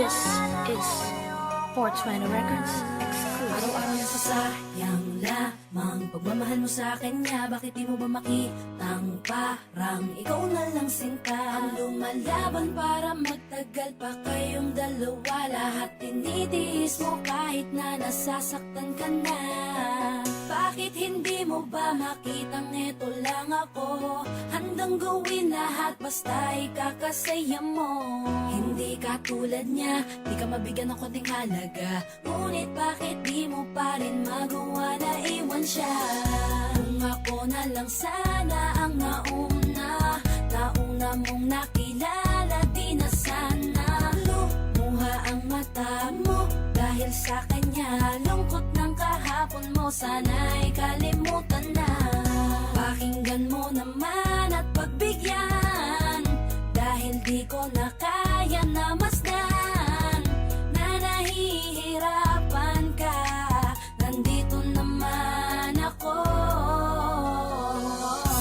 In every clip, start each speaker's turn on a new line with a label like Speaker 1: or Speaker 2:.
Speaker 1: This is 420 Records exclusive.
Speaker 2: Araw-araw na sasayang lamang pagmamahal mo sa kanya. Bakit di mo ba makitang parang ikaw na lang sinta ang lumalaban para magtagal pa kayong dalawa? Lahat tinitiis mo kahit na nasasaktan ka na. Bakit hindi mo ba makitang eto lang ako? Handang gawin lahat basta ikakasaya mo. Hindi ka tulad niya, di ka mabigyan ng konting halaga. Ngunit bakit di mo pa rin magawa na iwan siya? Kung ako na lang sana ang nauna mong nakilala, di na sana lumuha ang mata mo dahil sa kanya. Lungkot ng kahapon mo, sana'y kalimutan na. Pakinggan mo naman at pagbigyan, dahil di ko na kaya na masdan na nahihirapan ka. Nandito naman ako.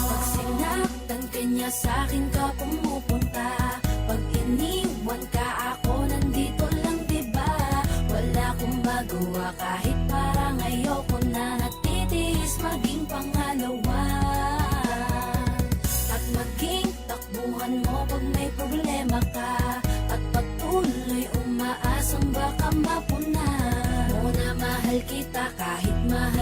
Speaker 2: Pag sinaktan ka niya, sa'kin ka pumupunta. Pag iniwan ka, ako nandito lang, diba? Wala akong magawa kahit parang ayoko na. Natitiis maging pangalawa at maging takbuhan mo pag may problema ka, at patuloy umaasang baka mapuna mo na mahal kita kahit mahal